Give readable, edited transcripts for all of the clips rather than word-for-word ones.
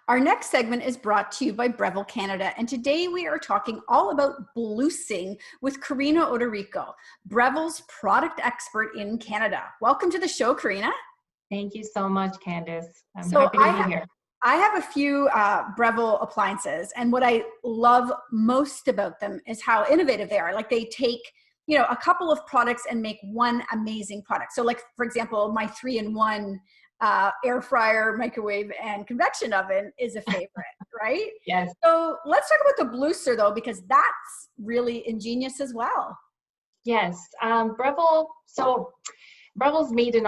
Our next segment is brought to you by Breville Canada, and today we are talking all about bluicing with Corinna Odorico, Breville's product expert in Canada. Welcome to the show, Corinna. Thank you so much, Candace. I'm So happy to be here. I have a few Breville appliances, and what I love most about them is how innovative they are. Like they take, a couple of products and make one amazing product. So like, for example, my 3-in-1 air fryer, microwave, and convection oven is a favorite, right? Yes. So let's talk about the Bluicer though, because that's really ingenious as well. Yes. Breville. So Breville's made in,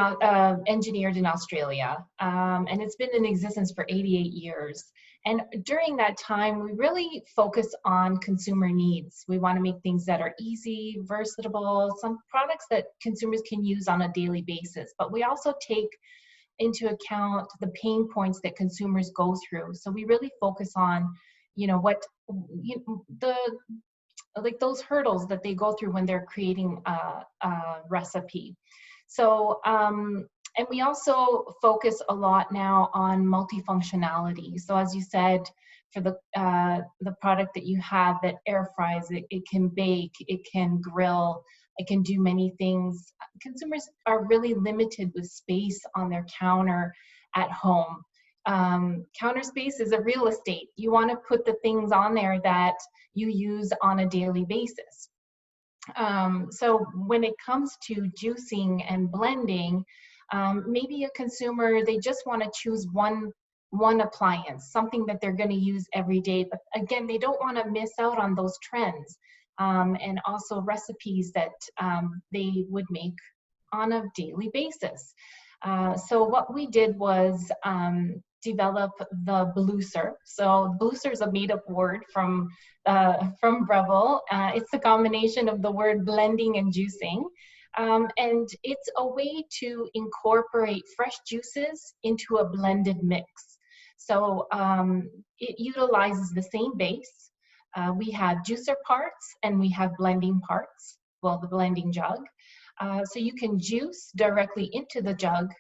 engineered in Australia, and it's been in existence for 88 years. And during that time, we really focus on consumer needs. We want to make things that are easy, versatile, some products that consumers can use on a daily basis. But we also take into account the pain points that consumers go through. So we really focus on, those hurdles that they go through when they're creating a recipe. So, and we also focus a lot now on multifunctionality. So as you said, for the product that you have that air fries, it can bake, it can grill, it can do many things. Consumers are really limited with space on their counter at home. Counter space is a real estate. You want to put the things on there that you use on a daily basis. So when it comes to juicing and blending, maybe a consumer, they just want to choose one appliance, something that they're going to use every day. But again, they don't want to miss out on those trends and also recipes that they would make on a daily basis. So what we did was develop the Bluicer. So Bluicer is a made-up word from Breville. It's a combination of the word blending and juicing. And it's a way to incorporate fresh juices into a blended mix. So it utilizes the same base. We have juicer parts and we have blending parts, well, the blending jug. So you can juice directly into the jug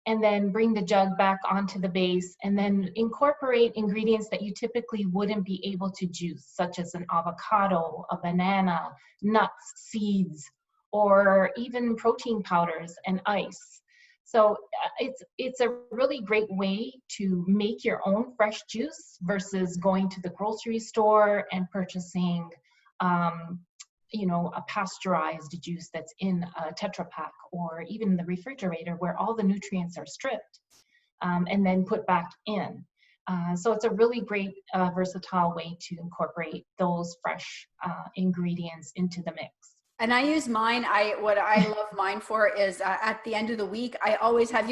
and then bring the jug back onto the base and then incorporate ingredients that you typically wouldn't be able to juice, such as an avocado, a banana, nuts, seeds, or even protein powders and ice. So it's a really great way to make your own fresh juice versus going to the grocery store and purchasing a pasteurized juice that's in a Tetra Pak or even the refrigerator where all the nutrients are stripped and then put back in. So it's a really great versatile way to incorporate those fresh ingredients into the mix. And I use mine. What I love mine for is at the end of the week, I always have,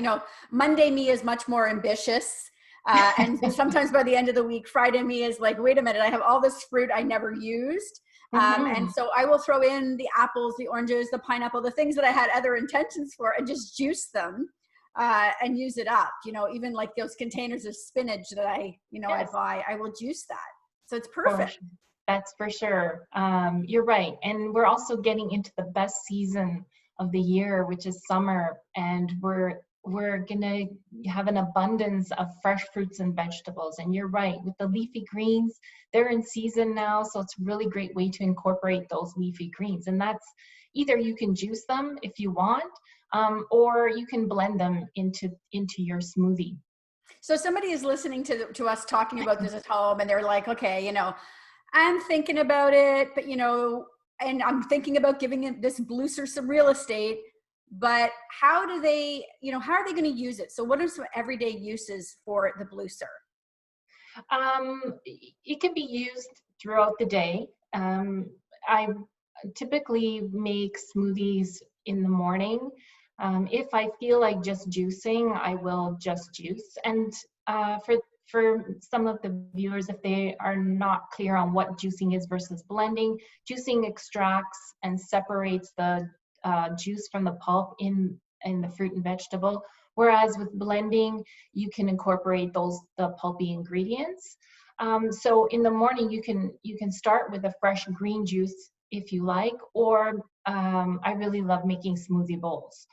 Monday me is much more ambitious. And sometimes by the end of the week, Friday me is like, wait a minute, I have all this fruit I never used. And so I will throw in the apples, the oranges, the pineapple, the things that I had other intentions for and just juice them and use it up. Even like those containers of spinach that I buy, I will juice that. So it's perfect. That's for sure. You're right. And we're also getting into the best season of the year, which is summer. And we're going to have an abundance of fresh fruits and vegetables. And you're right, with the leafy greens, they're in season now. So it's a really great way to incorporate those leafy greens. And that's either you can juice them if you want, or you can blend them into your smoothie. So somebody is listening to us talking about this at home and they're like, okay, I'm thinking about it, but and I'm thinking about giving this Bluicer some real estate, but how are they going to use it? So what are some everyday uses for the Bluicer? It can be used throughout the day. I typically make smoothies in the morning. If I feel like just juicing, I will just juice. And for some of the viewers, if they are not clear on what juicing is versus blending, juicing extracts and separates the juice from the pulp in the fruit and vegetable. Whereas with blending, you can incorporate the pulpy ingredients. So in the morning, you can start with a fresh green juice if you like, or I really love making smoothie bowls.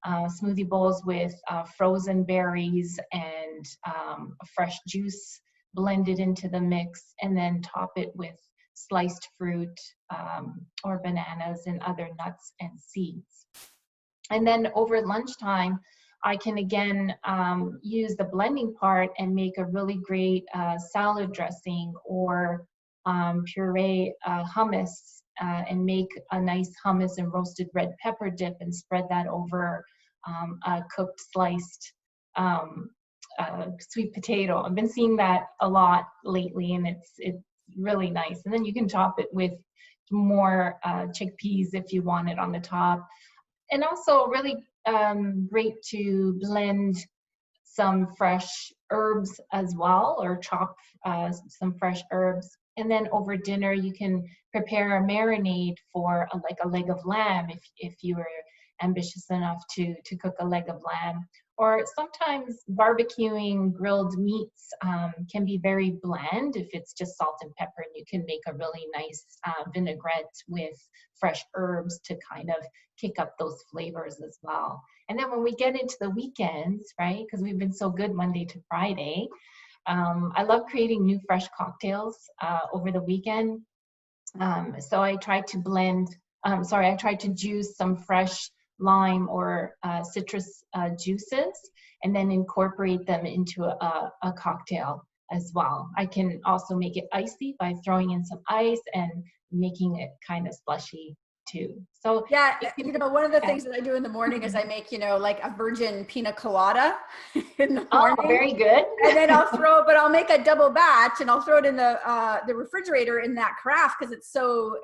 Smoothie bowls with frozen berries and fresh juice blend it into the mix, and then top it with sliced fruit or bananas and other nuts and seeds. And then over lunchtime, I can again use the blending part and make a really great salad dressing or puree hummus and make a nice hummus and roasted red pepper dip and spread that over a cooked sliced sweet potato. I've been seeing that a lot lately, and it's really nice. And then you can top it with more chickpeas if you want it on the top. And also really great to blend some fresh herbs as well, or chop some fresh herbs. And then over dinner, you can prepare a marinade for like a leg of lamb if you were ambitious enough to cook a leg of lamb. Or sometimes barbecuing grilled meats can be very bland if it's just salt and pepper, and you can make a really nice vinaigrette with fresh herbs to kind of kick up those flavors as well. And then when we get into the weekends, right, because we've been so good Monday to Friday, I love creating new fresh cocktails over the weekend. So I tried to juice some fresh lime or citrus juices and then incorporate them into a cocktail as well. I can also make it icy by throwing in some ice and making it kind of slushy too. So yeah, one of the things that I do in the morning is I make, like a virgin pina colada in the morning. Oh, very good. And then I'll make a double batch and I'll throw it in the refrigerator in that carafe because it's so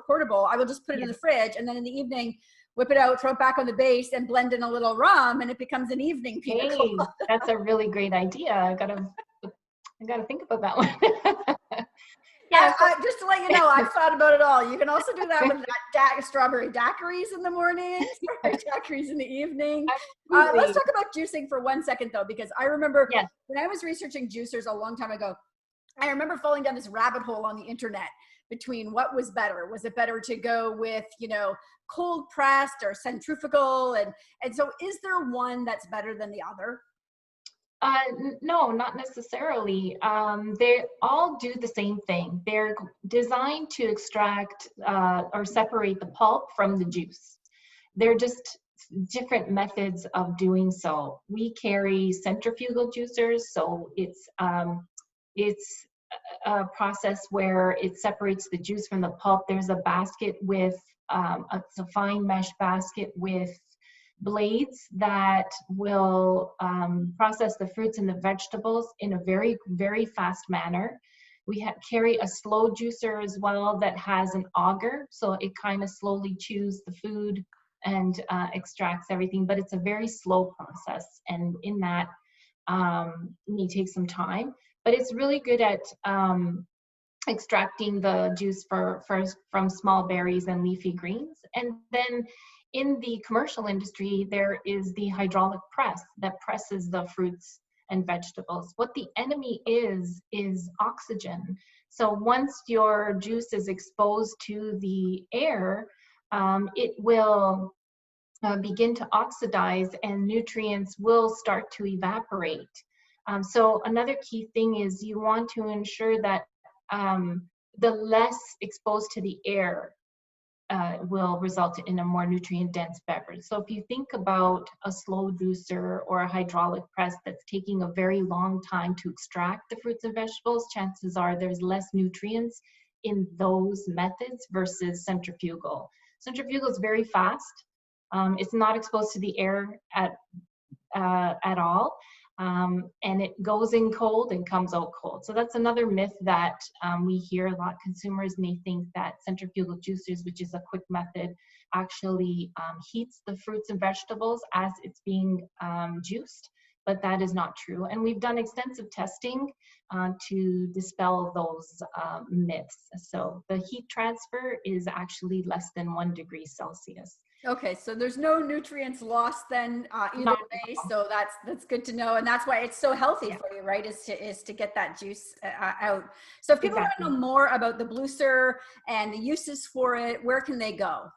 portable. I will just put it in the fridge, and then in the evening, whip it out, throw it back on the base, and blend in a little rum, and it becomes an evening pina colada. That's a really great idea. I gotta think about that one. Yeah, just to let you know, I've thought about it all. You can also do that with strawberry daiquiris in the morning, strawberry daiquiris in the evening. Let's talk about juicing for 1 second, though, because I remember when I was researching juicers a long time ago, I remember falling down this rabbit hole on the internet between what was better. Was it better to go with, cold pressed or centrifugal? And so is there one that's better than the other? No, not necessarily. They all do the same thing. They're designed to extract or separate the pulp from the juice. They're just different methods of doing so. We carry centrifugal juicers, so it's a process where it separates the juice from the pulp. There's a basket with it's a fine mesh basket with blades that will process the fruits and the vegetables in a very, very fast manner. We carry a slow juicer as well that has an auger, so it kind of slowly chews the food and extracts everything, but it's a very slow process, and in that it may take some time, but it's really good at extracting the juice from small berries and leafy greens. And then in the commercial industry, there is the hydraulic press that presses the fruits and vegetables. What the enemy is oxygen. So once your juice is exposed to the air, it will begin to oxidize and nutrients will start to evaporate. So another key thing is you want to ensure that the less exposed to the air will result in a more nutrient-dense beverage. So if you think about a slow juicer or a hydraulic press that's taking a very long time to extract the fruits and vegetables, chances are there's less nutrients in those methods versus centrifugal. Centrifugal is very fast. It's not exposed to the air at all. And it goes in cold and comes out cold. So that's another myth that we hear a lot. Consumers may think that centrifugal juicers, which is a quick method, actually heats the fruits and vegetables as it's being juiced, but that is not true. And we've done extensive testing to dispel those myths. So the heat transfer is actually less than 1 degree Celsius. Okay, so there's no nutrients lost then either way, so that's good to know, and that's why it's so healthy for you, right? Is to get that juice out. So if people want to know more about the Bluicer and the uses for it, where can they go?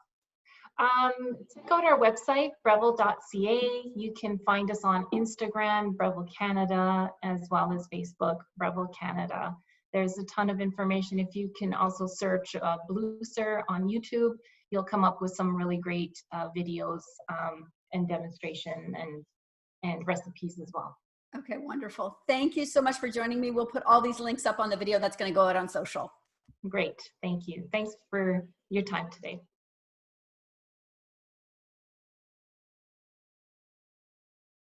Check out our website, breville.ca. You can find us on Instagram, Breville Canada, as well as Facebook, Breville Canada. There's a ton of information. If you can also search Bluicer on YouTube, you'll come up with some really great videos and demonstration and recipes as well. Okay, wonderful. Thank you so much for joining me. We'll put all these links up on the video that's going to go out on social. Great, thank you. Thanks for your time today.